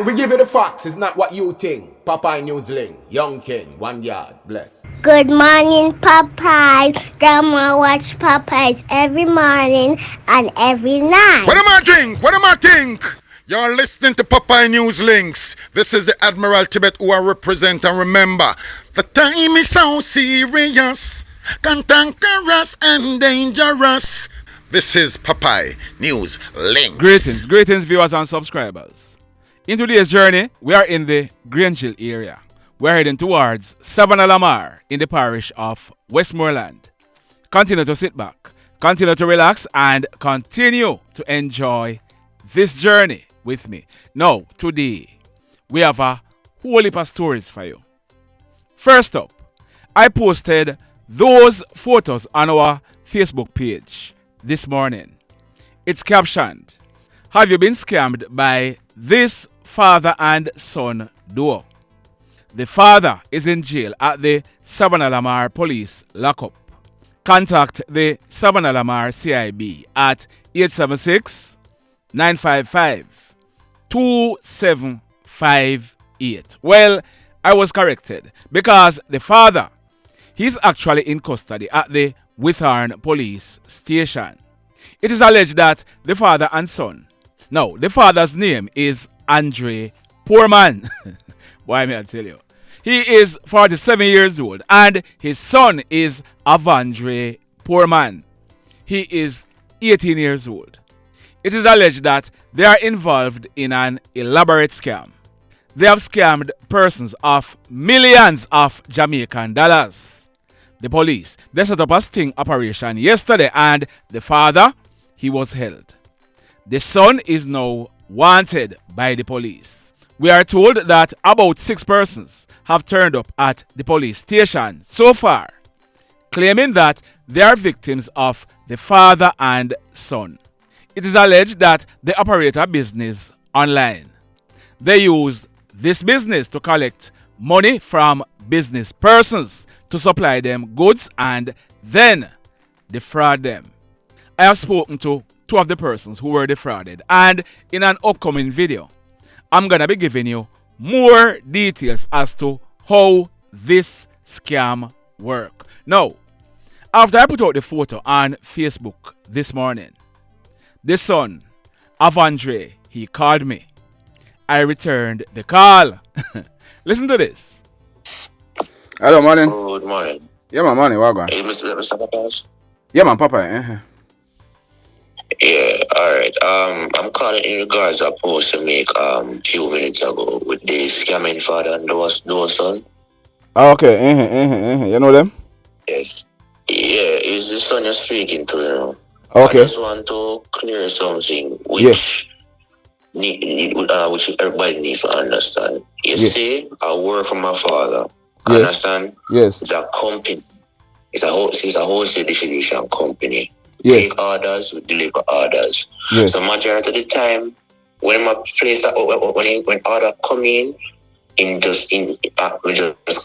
we give you the facts. It's not what you think. Popeye Newsling, Young King, 1 yard, bless. Good morning, Popeye. Grandma watch Popeyes every morning and every night. What am I drink? What am I think? You're listening to Popeye News Links. This is the Admiral Tibet who I represent, and remember, the time is so serious, cantankerous and dangerous. This is Popeye News Links. Greetings viewers and subscribers. In today's journey, we are in the Grangeville area. We're heading towards Savannah Lamar in the parish of Westmoreland. Continue to sit back, continue to relax, and continue to enjoy this journey with me. Now, today, we have a whole heap of stories for you. First up, I posted those photos on our Facebook page this morning. It's captioned, "Have you been scammed by this father and son duo?" The father is in jail at the Savannah Lamar Police Lockup. Contact the Savannah Lamar CIB at 876-955-2758. Well, I was corrected because the father, he's actually in custody at the Withorn Police Station. It is alleged that the father and son, now the father's name is Andre Poorman. Why may I tell you? He is 47 years old and his son is Avondre Poorman. He is 18 years old. It is alleged that they are involved in an elaborate scam. They have scammed persons of millions of Jamaican dollars. The police, they set up a sting operation yesterday and the father, he was held. The son is now wanted by the police. We are told that about 6 persons have turned up at the police station so far, claiming that they are victims of the father and son. It is alleged that they operate a business online. They use this business to collect money from business persons to supply them goods and then defraud them. I have spoken to 2 of the persons who were defrauded, and in an upcoming video, I'm going to be giving you more details as to how this scam works. Now, after I put out the photo on Facebook this morning, the son, Avondre, he called me. I returned the call. Listen to this. Hello, morning. Good morning. Yeah, man, morning. What going? Hey, Mr. Papas? Yeah, man, Papa. Yeah, alright. I'm calling in regards to a post to make few minutes ago with the scamming father and those son. Oh, okay. You know them? Yes. Yeah, it's the son you're speaking to, you know. Okay. I just want to clear something which which everybody needs to understand. You see, I work for my father. Yes. Understand? Yes. It's a company. It's a wholesale distribution company. Yes. Take orders, we deliver orders. Yes. So majority of the time, when my place when order come in, we just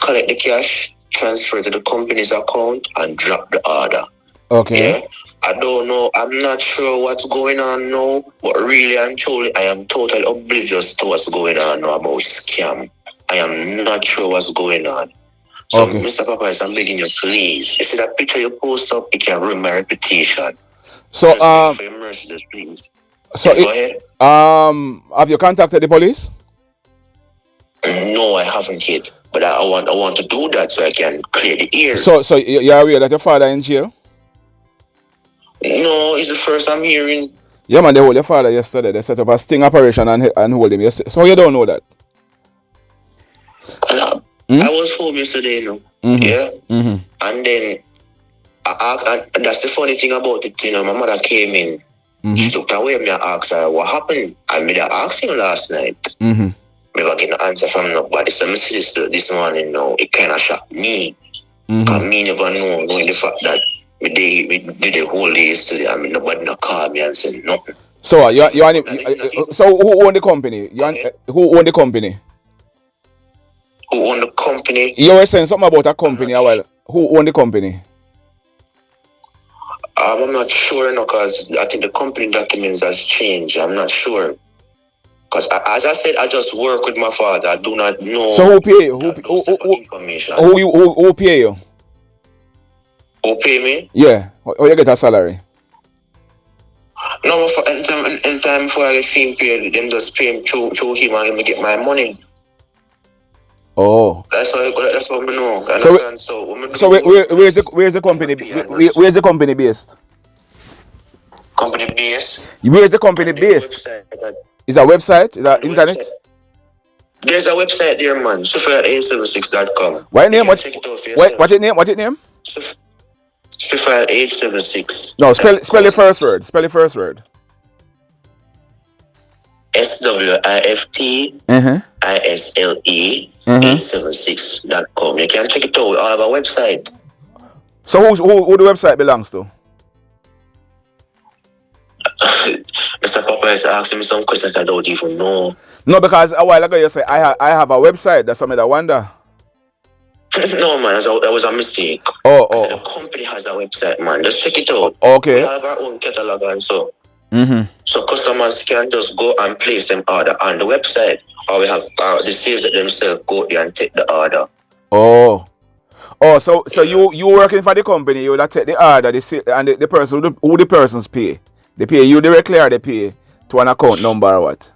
collect the cash, transfer to the company's account, and drop the order. Okay. Yeah. I don't know. I'm not sure what's going on now, but really and truly, I am totally oblivious to what's going on now about scam. I am not sure what's going on. So, okay. Mr. Papa, I'm begging you, please. You see that picture you post up, it can ruin my reputation. So, for your mercy, please. So, yes, go ahead. Have you contacted the police? No, I haven't yet. But I want to do that so I can clear the air. So you're aware that your father in jail? No, it's the first I'm hearing. Yeah, man, they hold your father yesterday. They set up a sting operation and hold him yesterday. So you don't know that? I was home yesterday, you know. Yeah. And then and that's the funny thing about it, you know. My mother came in. She looked away at me and asked her what happened. I made her ask him last night. Never get an answer from nobody. So I see this morning now. It kind of shocked me. Because me never knowing the fact that we did the whole day yesterday. I mean, nobody not call me and say nothing. So so who own the company? Who own the company? Who own the company? You were saying something about a company. Well, who own the company? I'm not sure, because I think the company documents has changed. I'm not sure. Because as I said, I just work with my father. I do not know. So who pay you? Information. Who pay you? Who pay me? Yeah. Or you get a salary? No, in time before I get fee paid, them just pay him through him and him get my money. Oh. That's what we know. So where's the company? Where's the company based? Company based? Where's the company based? Is that website? Is that internet? There's a website there, man. Sufile876.com. What name? What your name? What your name? Sufile876. No, spell the first word. Spell the first word. SWIFT ISLE 876.com. You can check it out. I have a website. So who the website belongs to? Mr. Papa is asking me some questions I don't even know. No, because a while ago you said I have a website. That's something I wonder. No, man, that was a mistake. Oh. I said the company has a website, man. Just check it out. Okay. We have our own catalog and so. So customers can just go and place them order on the website, or we have the sales themselves go there and take the order. Oh, so you working for the company, you would take the order, and the person who the persons pay. They pay you directly or they pay to an account number or what?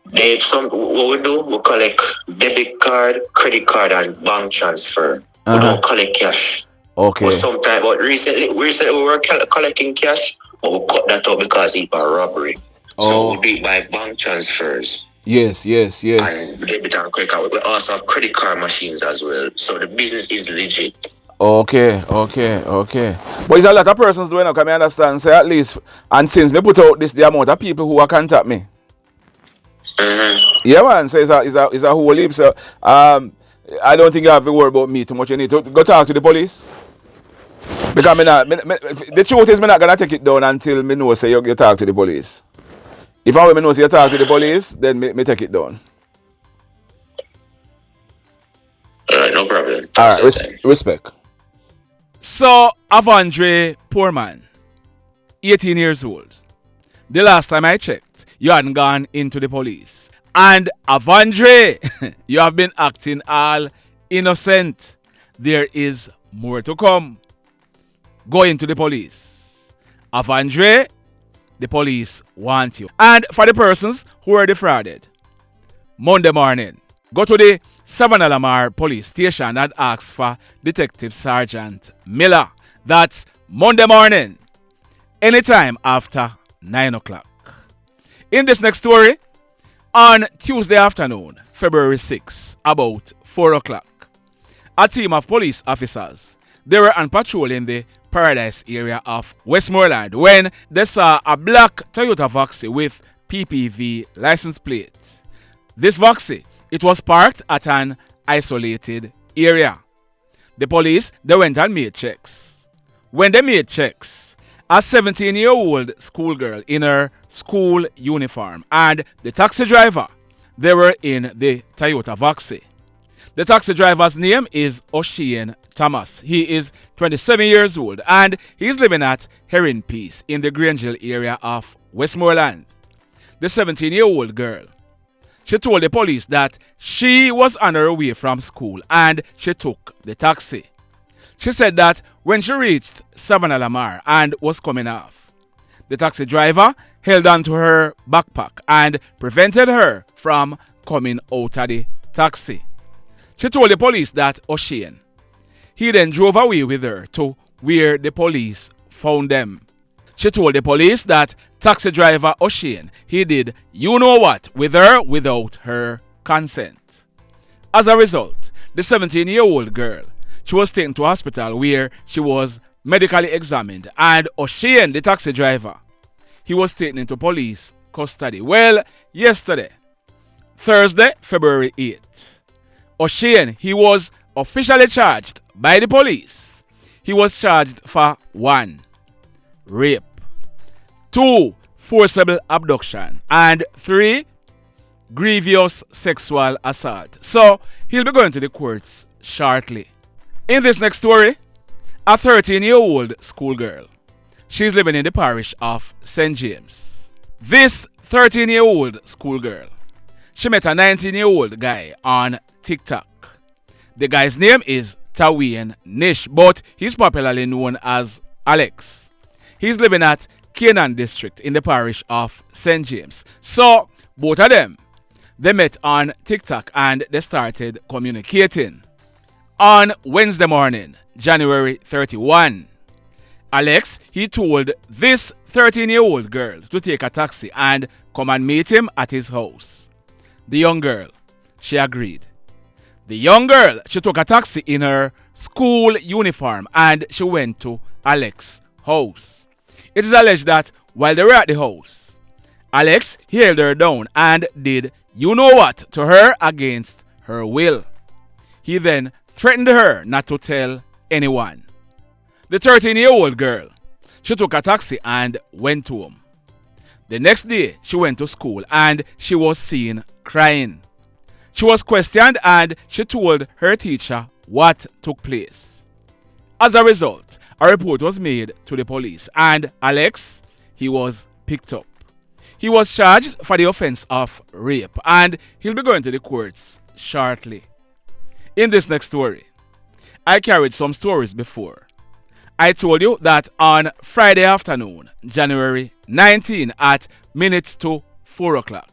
What we do, we collect debit card, credit card, and bank transfer. We don't collect cash. Okay. But recently we were collecting cash, but we cut that out because it's a robbery. So we do it by bank transfers. Yes. And debit and credit card. We also have credit card machines as well. So the business is legit. Okay. But there's a lot of persons doing it, can I understand? Say at least, and since me put out the amount of people who are contact me. Yeah, man. So it's a whole heap. So I don't think you have to worry about me too much. You need to go talk to the police. Because the truth is, I'm not gonna take it down until me know say you talk to the police. If I know say you talk to the police, then me take it down. Alright, no problem. Alright, respect. So, Avondre Poorman, 18 years old. The last time I checked, you hadn't gone into the police. And Avondre, you have been acting all innocent. There is more to come. Go into the police. Avondre, the police want you. And for the persons who are defrauded, Monday morning, go to the Savannah Lamar police station and ask for Detective Sergeant Miller. That's Monday morning, anytime after 9 o'clock. In this next story, on Tuesday afternoon, February 6, about 4 o'clock, a team of police officers, they were on patrol in the Paradise area of Westmoreland when they saw a black Toyota Voxy with PPV license plate. This Voxy, it was parked at an isolated area. The police, they went and made checks. When they made checks, a 17-year-old schoolgirl in her school uniform and the taxi driver, they were in the Toyota Voxy. The taxi driver's name is Oshane Thomas. He is 27 years old and he's living at Herring Peace in the Grangeville area of Westmoreland. The 17-year-old girl, she told the police that she was on her way from school and she took the taxi. She said that when she reached Savannah Lamar and was coming off, the taxi driver held onto her backpack and prevented her from coming out of the taxi. She told the police that Oshane, he then drove away with her to where the police found them. She told the police that taxi driver Oshane, he did you know what with her without her consent. As a result, the 17-year-old girl, she was taken to hospital where she was medically examined, and Oshane, the taxi driver, he was taken into police custody. Well, yesterday, Thursday, February 8th, Oshane, he was officially charged by the police. He was charged for 1. Rape, 2. Forcible abduction, and 3. Grievous sexual assault. So, he'll be going to the courts shortly. In this next story, a 13-year-old schoolgirl. She's living in the parish of St. James. This 13-year-old schoolgirl, she met a 19-year-old guy on TikTok. The guy's name is Tawayne Nish, but he's popularly known as Alex. He's living at Canaan District in the parish of St. James. So, both of them, they met on TikTok and they started communicating. On Wednesday morning, January 31, Alex, he told this 13-year-old girl to take a taxi and come and meet him at his house. The young girl, she agreed. The young girl, she took a taxi in her school uniform and she went to Alex's house. It is alleged that while they were at the house, Alex held her down and did you-know-what to her against her will. He then threatened her not to tell anyone. The 13-year-old girl, she took a taxi and went home. The next day, she went to school and she was seen crying. She was questioned and she told her teacher what took place. As a result, a report was made to the police and Alex, he was picked up. He was charged for the offense of rape and he'll be going to the courts shortly. In this next story, I carried some stories before. I told you that on Friday afternoon, January 19 at minutes to 4 o'clock,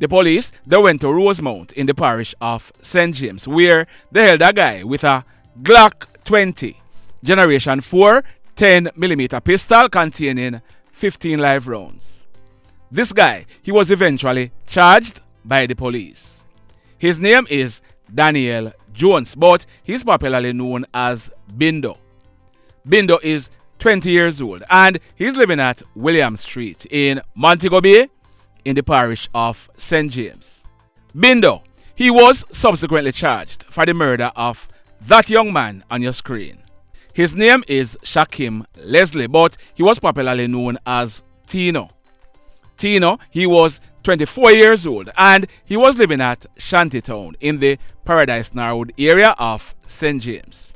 the police, they went to Rosemount in the parish of St. James where they held a guy with a Glock 20 Generation 4 10mm pistol containing 15 live rounds. This guy, he was eventually charged by the police. His name is Daniel Jones, but he's popularly known as Bindo. Bindo is 20 years old and he's living at William Street in Montego Bay in the parish of St. James. Bindo, he was subsequently charged for the murder of that young man on your screen. His name is Shacqkim Leslie, but he was popularly known as Tino. Tino, he was 24 years old and he was living at Shantytown in the Paradise Narrood area of St. James.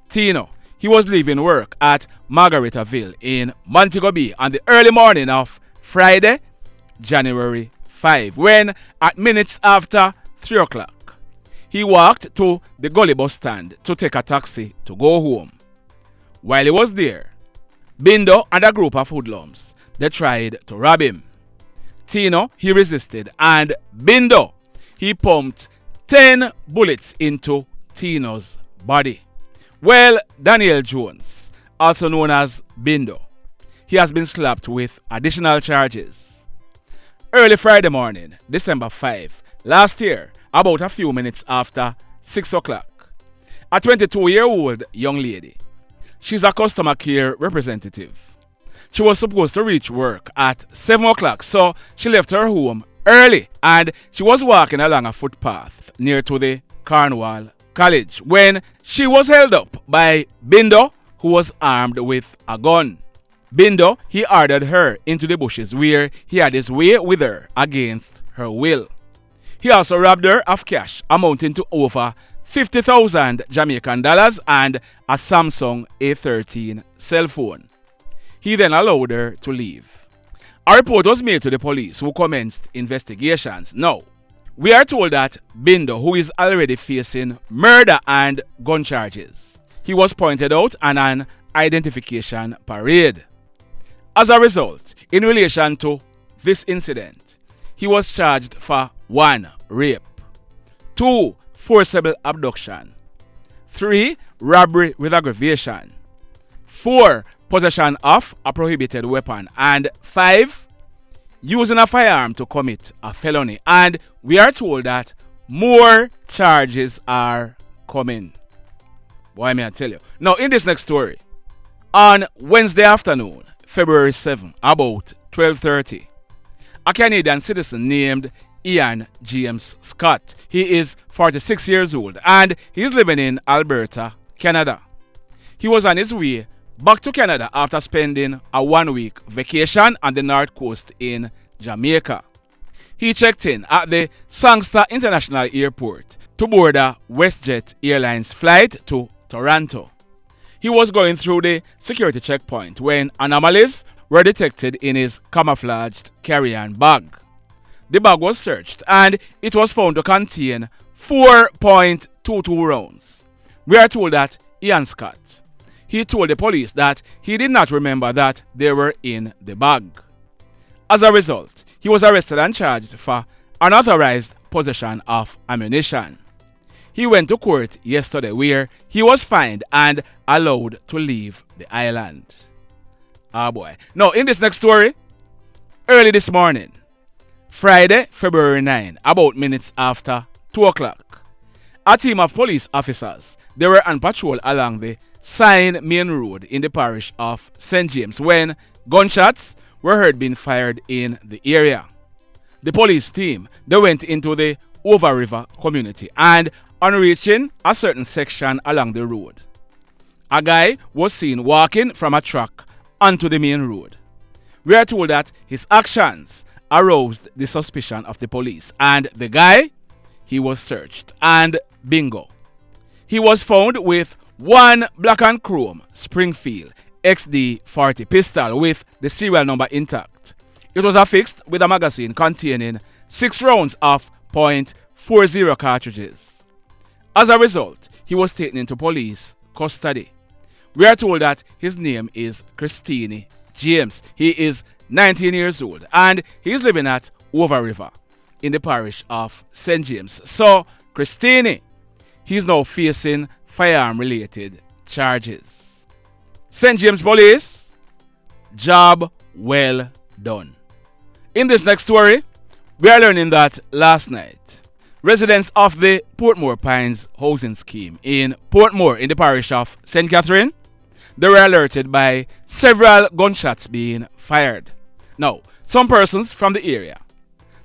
Tino, he was leaving work at Margaritaville in Montego Bay on the early morning of Friday, January 5, when at minutes after 3 o'clock, he walked to the Gully bus stand to take a taxi to go home. While he was there, Bindo and a group of hoodlums, they tried to rob him. Tino, he resisted and Bindo, he pumped 10 bullets into Tino's body. Well, Daniel Jones, also known as Bindo, he has been slapped with additional charges. Early Friday morning, December 5, last year, about a few minutes after 6 o'clock, a 22-year-old young lady, she's a customer care representative. She was supposed to reach work at 7 o'clock, so she left her home early and she was walking along a footpath near to the Cornwall College when she was held up by Bindo, who was armed with a gun. Bindo, he ordered her into the bushes where he had his way with her against her will. He also robbed her of cash amounting to over 50,000 Jamaican dollars and a Samsung A13 cell phone. He then allowed her to leave. A report was made to the police who commenced investigations. Now, we are told that Bindo, who is already facing murder and gun charges, he was pointed out on an identification parade. As a result, in relation to this incident, he was charged for 1. Rape, 2. Forcible abduction, 3. Robbery with aggravation, 4. Possession of a prohibited weapon, and 5. Using a firearm to commit a felony. And we are told that more charges are coming. Boy, may I tell you. Now, in this next story, on Wednesday afternoon, February 7, about 12:30, a Canadian citizen named Ian James Scott. He is 46 years old and he's living in Alberta, Canada. He was on his way back to Canada after spending a 1-week vacation on the north coast in Jamaica. He checked in at the Sangster International Airport to board a WestJet Airlines flight to Toronto. He was going through the security checkpoint when anomalies were detected in his camouflaged carry-on bag. The bag was searched and it was found to contain 4.22 rounds. We are told that Ian Scott, he told the police that he did not remember that they were in the bag. As a result, he was arrested and charged for unauthorized possession of ammunition. He went to court yesterday where he was fined and allowed to leave the island. Ah boy. Now in this next story, early this morning, Friday, February 9, about minutes after 2 o'clock, a team of police officers, they were on patrol along the Sign Main Road in the parish of St. James when gunshots were heard being fired in the area. The police team, they went into the Over River community and on reaching a certain section along the road, a guy was seen walking from a truck onto the main road. We are told that his actions aroused the suspicion of the police and the guy, he was searched and bingo. He was found with one black and chrome Springfield XD40 pistol with the serial number intact. It was affixed with a magazine containing 6 rounds of .40 cartridges. As a result, he was taken into police custody. We are told that his name is Chrisinti James. He is 19 years old and he is living at Over River in the parish of St. James. So, Chrisinti, he's now facing firearm-related charges. St. James Police, job well done. In this next story, we are learning that last night, residents of the Portmore Pines housing scheme in Portmore in the parish of St. Catherine, they were alerted by several gunshots being fired. Now, some persons from the area,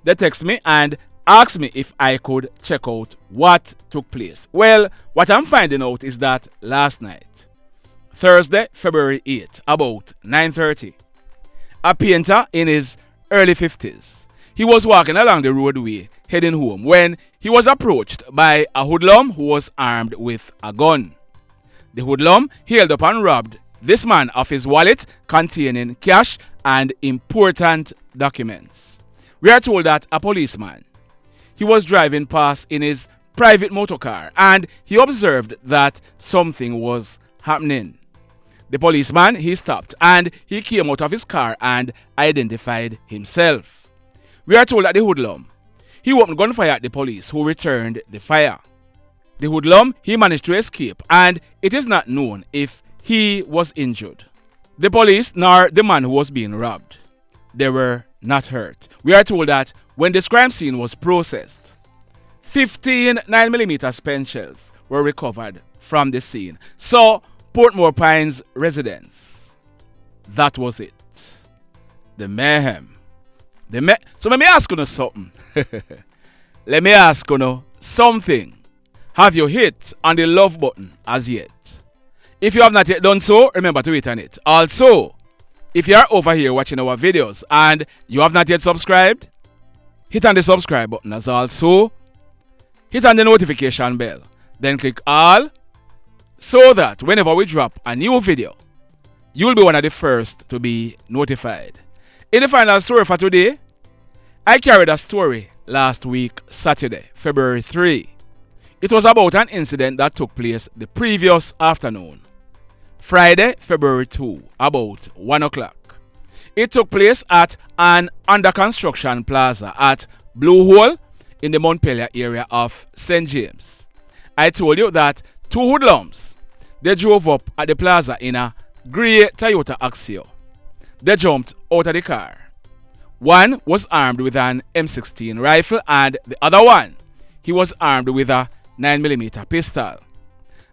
they text me and asked me if I could check out what took place. Well, what I'm finding out is that last night, Thursday, February 8, about 9:30, a painter in his early 50s, he was walking along the roadway heading home when he was approached by a hoodlum who was armed with a gun. The hoodlum hailed up and robbed this man of his wallet containing cash and important documents. We are told that a policeman, he was driving past in his private motorcar and he observed that something was happening. The policeman, he stopped and he came out of his car and identified himself. We are told that the hoodlum, he opened gunfire at the police who returned the fire. The hoodlum, he managed to escape and it is not known if he was injured. The police nor the man who was being robbed, they were not hurt. We are told that when this crime scene was processed, 15 9mm spent shells were recovered from the scene. So, Portmore Pines residents, that was it. The mayhem. So let me ask you something. Let me ask you something. Have you hit on the love button as yet? If you have not yet done so, remember to hit on it. Also, if you are over here watching our videos and you have not yet subscribed, hit on the subscribe button as also. Hit on the notification bell. Then click all so that whenever we drop a new video, you'll be one of the first to be notified. In the final story for today, I carried a story last week, Saturday, February 3. It was about an incident that took place the previous afternoon, Friday, February 2, about 1 o'clock. It took place at an under construction plaza at Blue Hole in the Montpelier area of St. James. I told you that 2 hoodlums, they drove up at the plaza in a grey Toyota Axio. They jumped out of the car. One was armed with an M16 rifle and the other one, he was armed with a 9mm pistol.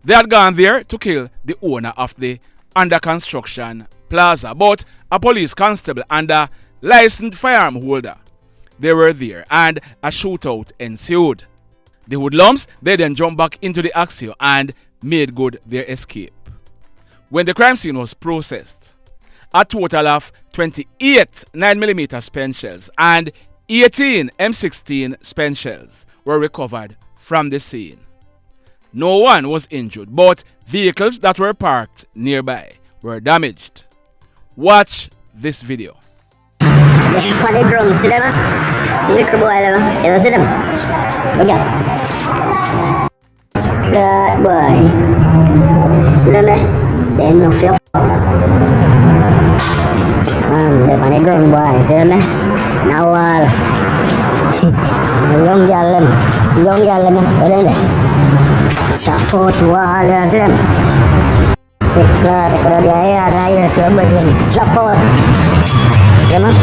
They had gone there to kill the owner of the under construction plaza, but a police constable and a licensed firearm holder, they were there and a shootout ensued. The hoodlums, they then jumped back into the Axio and made good their escape. When the crime scene was processed, a total of 28 9mm spent shells and 18 M16 spent shells were recovered from the scene. no one was injured, but vehicles that were parked nearby were damaged. Watch this video. On the drums, see them? See the boy there? You see them? Look at. Good boy. See them there? They no fear. They're on the drum boy, see them there? Now all. Young girl them. Young girl them. What are they? Chop out wall, you see them? Sick blood, put on your hair, and I hear somebody chop out. See them?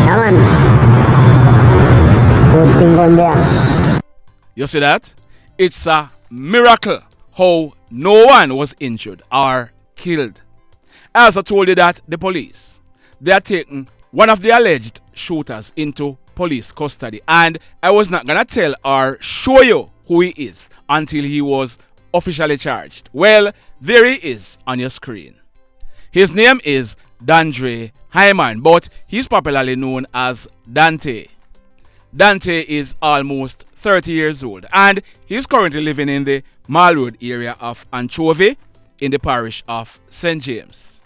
Come on. Good thing on there. You see that? It's a miracle how no one was injured or killed. I also told you that the police, they are taking one of the alleged shooters into police custody, and I was not gonna tell or show you who he is until he was officially charged. Well, there he is on your screen. His name is Dandre Hyman, but he's popularly known as Dontae. Dontae is almost 30 years old and he's currently living in the Mall Road area of Anchovy in the parish of St. James.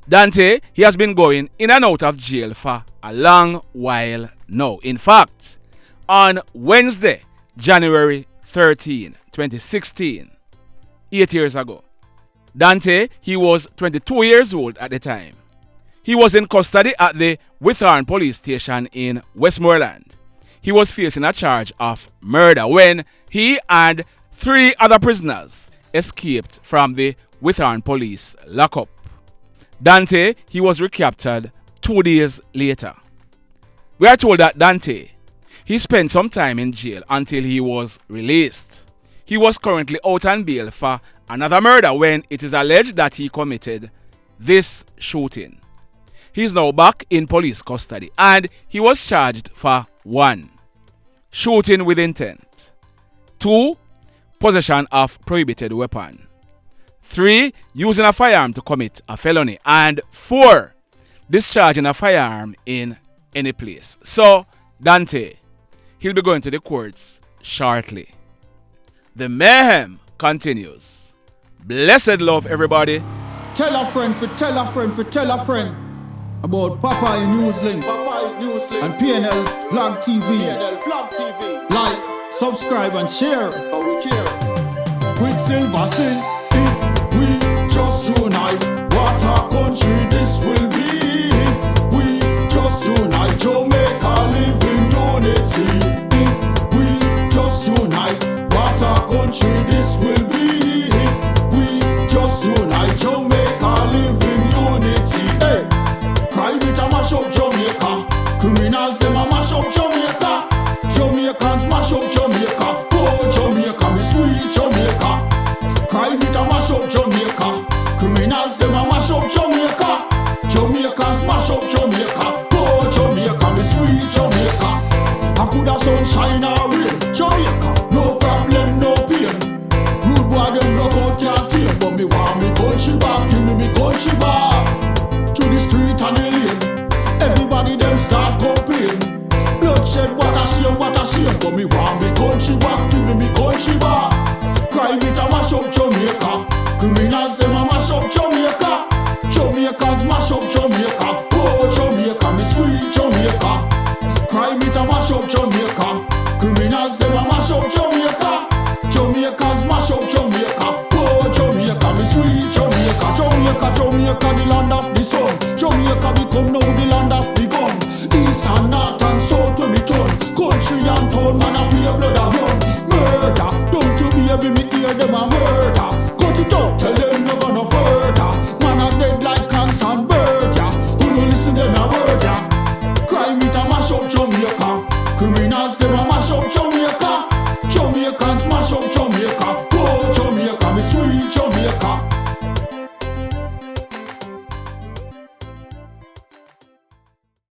Dontae, he has been going in and out of jail for a long while now. In fact, on Wednesday, January 13, 2016, 8 years ago, Dontae, he was 22 years old at the time. He was in custody at the Withorn police station in Westmoreland. He was facing a charge of murder when he and 3 other prisoners escaped from the Withorn police lockup. Dontae, he was recaptured 2 days later. We are told that Dontae, he spent some time in jail until he was released. He was currently out on bail for another murder when it is alleged that he committed this shooting. He is now back in police custody and he was charged for 1. Shooting with intent. 2. Possession of prohibited weapon. 3. Using a firearm to commit a felony. And 4. Discharging a firearm in any place. So, Dontae, he'll be going to the courts shortly. The mayhem continues. Blessed love, everybody. Tell a friend for tell a friend for tell a friend about Popeye Newslink and PNL Blog TV. Like, subscribe and share. Quicksilver sing, if we just unite, what a country this will be. If we just unite, Jamaica live in unity. If we just unite, what a country this will be. If we just unite, Jamaica live in unity. Hey, crime it a mash up Jamaica. Criminals them a mash up Jamaica. Jamaicans mash up Jamaica. Oh Jamaica, me sweet Jamaica. Crime it a mash up Jamaica. Criminals them a mash up Jamaica. Jamaicans mash up Jamaica. Oh Jamaica, me sweet Jamaica. I coulda sunshine or rain. Jamaica, no problem, no pain. Rude boy them no out can't tame, but me want me country back. Give me country back. To the street and the lane, everybody them start complain. Bloodshed, what a shame, but me want me country back. Give me country back. Crime it a mash up Jamaica. Criminals them a mash up Jamaica. Jamaicans mash up Jamaica. Oh Jamaica, me sweet Jamaica. Crime it a mash up Jamaica. Criminals them a mash up Jamaica. Jamaicans mash up Jamaica. Oh Jamaica, me sweet Jamaica. Jamaica, Jamaica, the land of the sun. Jamaica become now the land of the gun. East and north and south when me turn. Country and town man a pay blood a run. Murder, don't you baby me hear them a murder.